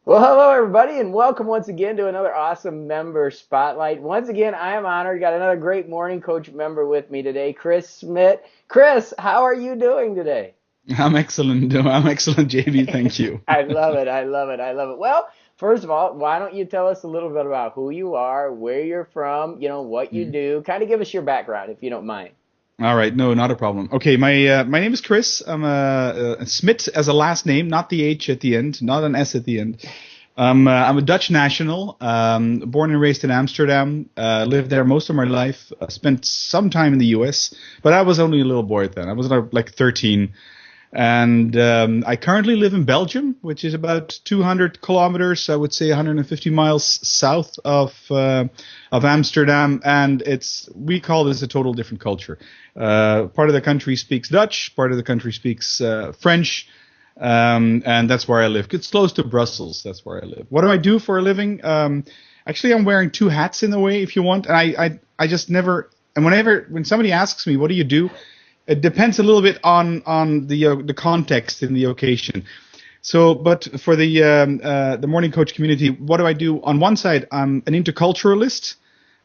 Well, hello everybody, and welcome once again to another awesome member spotlight. Once again, I am honored. Got another great morning coach member with me today, Chris Smit. Chris, how are you doing today? I'm excellent. I'm excellent, JB. Thank you. I love it. I love it. I love it. Well, first of all, why don't you tell us a little bit about who you are, where you're from, what you Mhm. do. Kind of give us your background if you don't mind. All right, no, not a problem. Okay, my name is Chris. I'm a Smit as a last name, not the H at the end, not an S at the end. I'm a Dutch national, born and raised in Amsterdam. Lived there most of my life. Spent some time in the U.S., but I was only a little boy then. I was like 13. And I currently live in Belgium, which is about 200 kilometers, I would say 150 miles south of Amsterdam. And we call this a total different culture. Part of the country speaks Dutch, part of the country speaks French, and that's where I live. It's close to Brussels. That's where I live. What do I do for a living? Actually, I'm wearing two hats in a way, if you want. And I just never. And when somebody asks me, what do you do? It depends a little bit on the context and the occasion. So, but for the Morning Coach community, what do I do? On one side, I'm an interculturalist.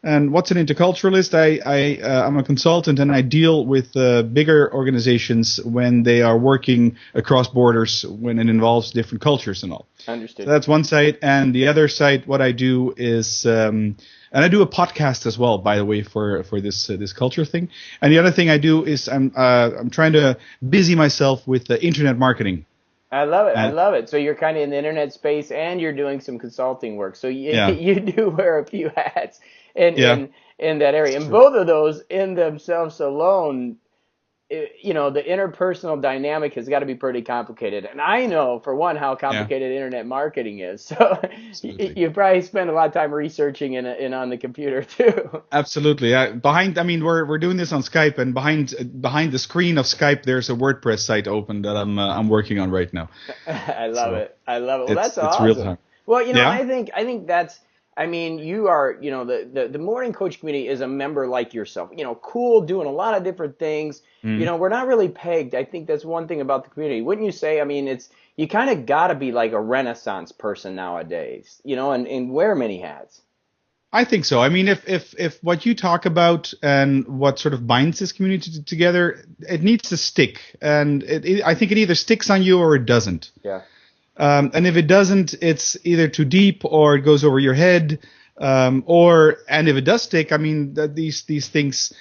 And what's an interculturalist? I'm a consultant, and I deal with bigger organizations when they are working across borders, when it involves different cultures and all. Understood. So that's one side. And the other side, what I do is, and I do a podcast as well, by the way, for this culture thing. And the other thing I do is I'm trying to busy myself with internet marketing. I love it. I And love it. So you're kind of in the internet space and you're doing some consulting work. So you, yeah, you do wear a few hats in, yeah, in, in that area. it's And true. both of those in themselves alone, the interpersonal dynamic has got to be pretty complicated. And I know, for one, how Yeah, complicated internet marketing is. So absolutely. you probably spend a lot of time researching and on the computer too. Absolutely. I mean, we're doing this on Skype, and behind the screen of Skype, there's a WordPress site open that I'm working on right now. I love So it. I love it. Well, that's it's real awesome. time. Well, Yeah. I think that's. I mean, you are, the morning coach community is a member like yourself. Cool, doing a lot of different things. Mm. We're not really pegged. I think that's one thing about the community. Wouldn't you say? I mean, it's you kind of got to be like a Renaissance person nowadays. And wear many hats. I think so. I mean, if what you talk about and what sort of binds this community together, it needs to stick, and I think it either sticks on you or it doesn't. Yeah. And if it doesn't, it's either too deep or it goes over your head. And if it does stick, I mean, these things,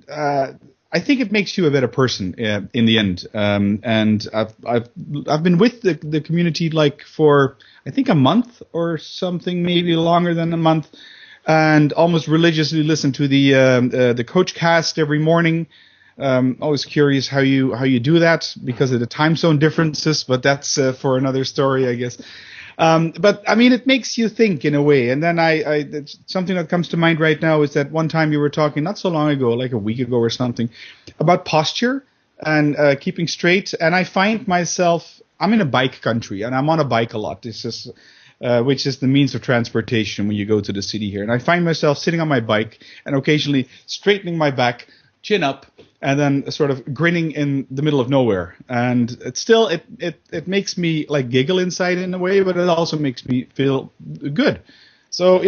I think it makes you a better person in the end. And I've been with the community like for I think a month or something, maybe longer than a month, and almost religiously listen to the Coach Cast every morning. Always curious how you do that because of the time zone differences, but that's for another story, I guess. But I mean, it makes you think in a way. And then something that comes to mind right now is that one time you were talking not so long ago, like a week ago or something, about posture and keeping straight. And I find myself, I'm in a bike country and I'm on a bike a lot. This is which is the means of transportation when you go to the city here. And I find myself sitting on my bike and occasionally straightening my back, chin up, and then sort of grinning in the middle of nowhere. And it makes me like giggle inside in a way, but it also makes me feel good. So,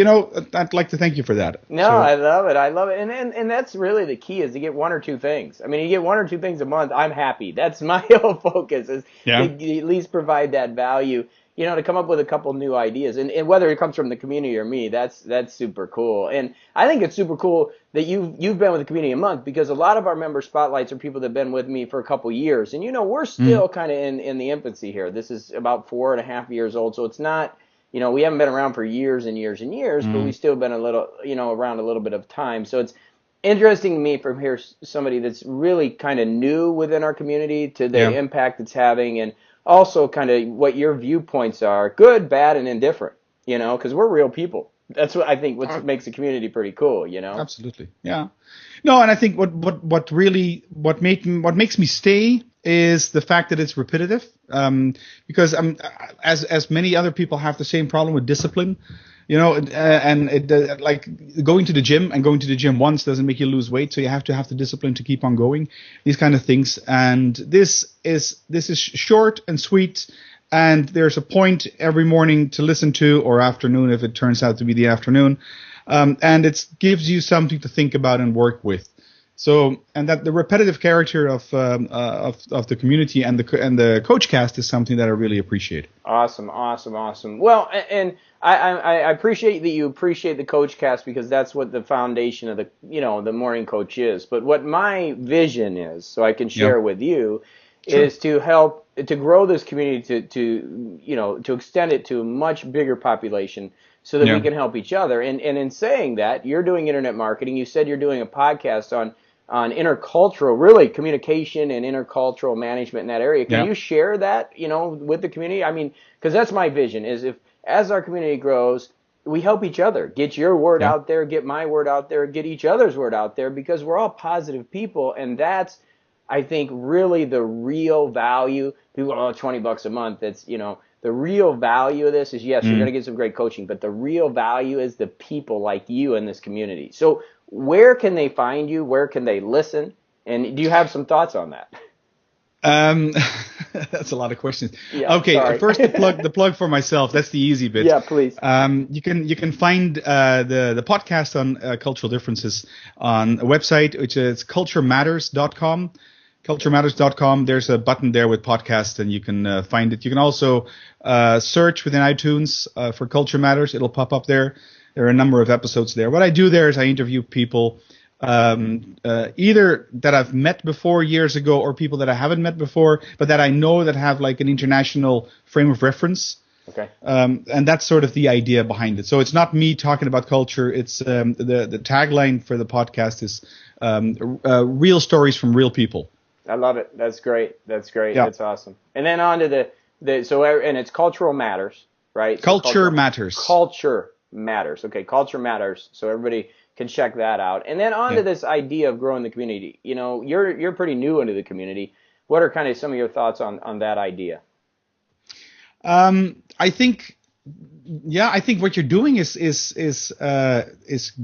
I'd like to thank you for that. No, So, I love it. I love it. And that's really the key is to get one or two things. I mean, you get one or two things a month, I'm happy. That's my whole focus is to yeah. at least provide that value, to come up with a couple new ideas. And whether it comes from the community or me, that's super cool. And I think it's super cool that you've been with the community a month because a lot of our member spotlights are people that have been with me for a couple years. And we're Mm, still kind of in the infancy here. This is about 4.5 years old, so it's not we haven't been around for years and years and years, but mm, we've still been a little, around a little bit of time. So it's interesting to me from here, somebody that's really kind of new within our community to the yeah. impact it's having and also kind of what your viewpoints are, good, bad, and indifferent, because we're real people. That's what I think what makes the community pretty cool. Absolutely. Yeah. No, and I think what makes me stay is the fact that it's repetitive. Because as many other people have the same problem with discipline, and it like going to the gym and going to the gym once doesn't make you lose weight, so you have to have the discipline to keep on going. These kind of things, and this is short and sweet and there's a point every morning to listen to, or afternoon if it turns out to be the afternoon, and it gives you something to think about and work with. So, and that the repetitive character of the community and the coach cast is something that I really appreciate. Awesome. Well, and I appreciate that you appreciate the coach cast, because that's what the foundation of the Morning Coach is. But what my vision is, so I can share with you, is to help to grow this community to extend it to a much bigger population, so that we can help each other. And in saying that, you're doing internet marketing. You said you're doing a podcast on intercultural, really communication and intercultural management in that area. Can you share that, with the community? I mean, because that's my vision, is as our community grows, we help each other. Get your word out there, get my word out there, get each other's word out there, because we're all positive people. And that's, I think, really the real value. People go, $20 a month. That's, the real value of this is, yes, you're going to get some great coaching, but the real value is the people like you in this community. So where can they find you? Where can they listen? And do you have some thoughts on that? That's a lot of questions. Yeah, okay, sorry. First the plug for myself. That's the easy bit. Yeah, please. You can find the podcast on cultural differences on a website, which is culturematters.com. Culturematters.com. There's a button there with podcast, and you can find it. You can also search within iTunes for Culture Matters. It'll pop up there. There are a number of episodes there. What I do there is I interview people either that I've met before years ago, or people that I haven't met before, but that I know that have like an international frame of reference. Okay. And that's sort of the idea behind it. So it's not me talking about culture. It's the tagline for the podcast is real stories from real people. I love it. That's great. Yeah. That's awesome. And then on to and it's Cultural Matters, right? Culture Matters. Culture Matters. Okay, Culture Matters. So everybody can check that out. And then on to this idea of growing the community. You're pretty new into the community. What are kind of some of your thoughts on that idea? I think what you're doing is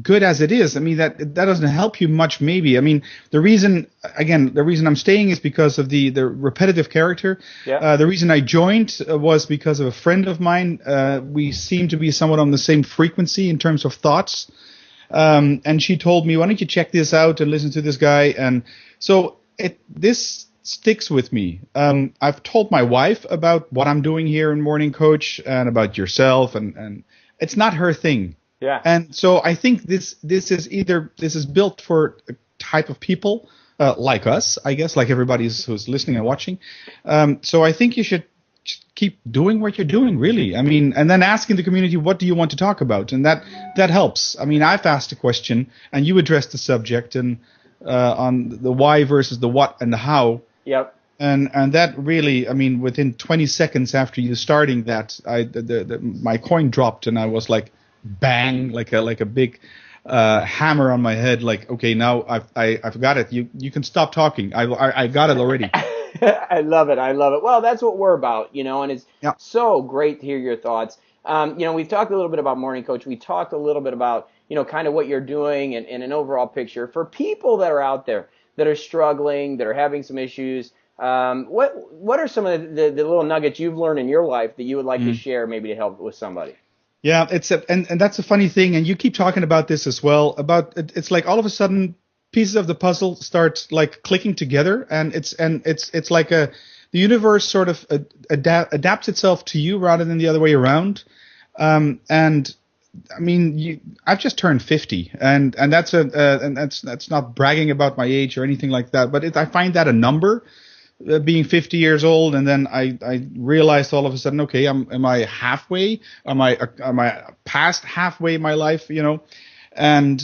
good as it is. I mean, that doesn't help you much, maybe. I mean, the reason I'm staying is because of the repetitive character. Yeah. The reason I joined was because of a friend of mine. We seem to be somewhat on the same frequency in terms of thoughts. And she told me, why don't you check this out and listen to this guy? And so this sticks with me. I've told my wife about what I'm doing here in Morning Coach and about yourself, and it's not her thing. Yeah. And so I think this is built for a type of people like us, I guess, like everybody who's listening and watching. So I think you should keep doing what you're doing, really. I mean, and then asking the community, what do you want to talk about? And that helps. I mean, I've asked a question and you addressed the subject and on the why versus the what and the how. Yep. And that really, I mean, within 20 seconds after you starting that, my coin dropped and I was like, bang, like a big hammer on my head. Like, okay, now I've got it. You can stop talking. I got it already. I love it. Well, that's what we're about, and it's so great to hear your thoughts. We've talked a little bit about Morning Coach. We talked a little bit about, kind of what you're doing and an overall picture for people that are out there that are struggling, that are having some issues. What are some of the little nuggets you've learned in your life that you would like to share, maybe to help with somebody? Yeah, and that's a funny thing, and you keep talking about this as well. It's like all of a sudden pieces of the puzzle start like clicking together, and it's like the universe sort of adapts itself to you rather than the other way around. And I mean, I've just turned 50, and that's not bragging about my age or anything like that, but I find that a number. Being 50 years old, and then I realized all of a sudden, okay, am I halfway? Am I past halfway in my life? And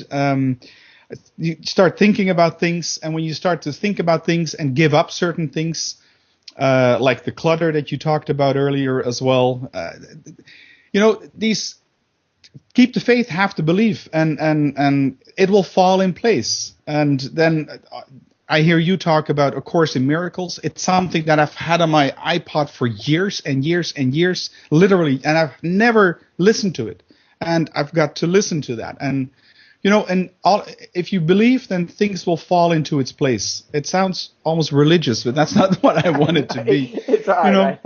you start thinking about things, and when you start to think about things and give up certain things, like the clutter that you talked about earlier as well, these keep the faith, have to believe, and it will fall in place. And then I hear you talk about A Course in Miracles. It's something that I've had on my iPod for years and years and years, literally, and I've never listened to it. And I've got to listen to that. And, if you believe, then things will fall into its place. It sounds almost religious, but that's not what I want it to be. It's all right.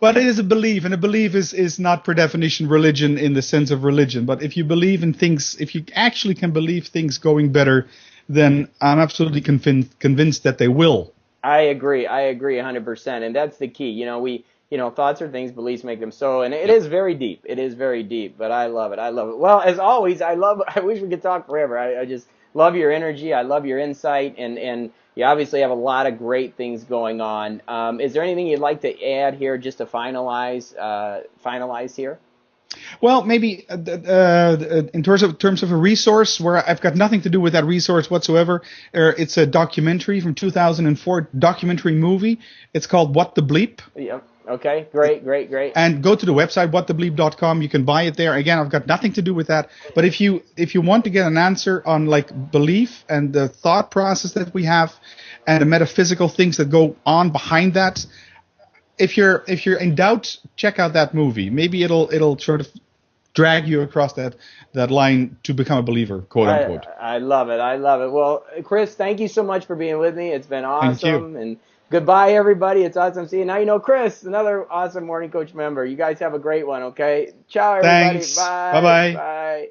But it is a belief, and a belief is not per definition religion in the sense of religion. But if you believe in things, if you actually can believe things going better, then I'm absolutely convinced that they will. I agree. I agree 100%. And that's the key. Thoughts are things, beliefs make them so. And it is very deep. It is very deep, but I love it. I love it. Well, as always, I wish we could talk forever. I just love your energy. I love your insight. And you obviously have a lot of great things going on. Is there anything you'd like to add here just to finalize here? Well, maybe in terms of a resource where I've got nothing to do with that resource whatsoever. It's a documentary from 2004, documentary movie. It's called What the Bleep. Yep. Okay. Great. And go to the website whatthebleep.com. You can buy it there. Again, I've got nothing to do with that. But if you want to get an answer on like belief and the thought process that we have and the metaphysical things that go on behind that. If you're in doubt, check out that movie. Maybe it'll sort of drag you across that line to become a believer, quote unquote. I love it. I love it. Well, Chris, thank you so much for being with me. It's been awesome. Thank you. And goodbye, everybody. It's awesome seeing you. Now you know Chris, another awesome Morning Coach member. You guys have a great one, okay? Ciao, everybody. Thanks. Bye. Bye-bye. Bye.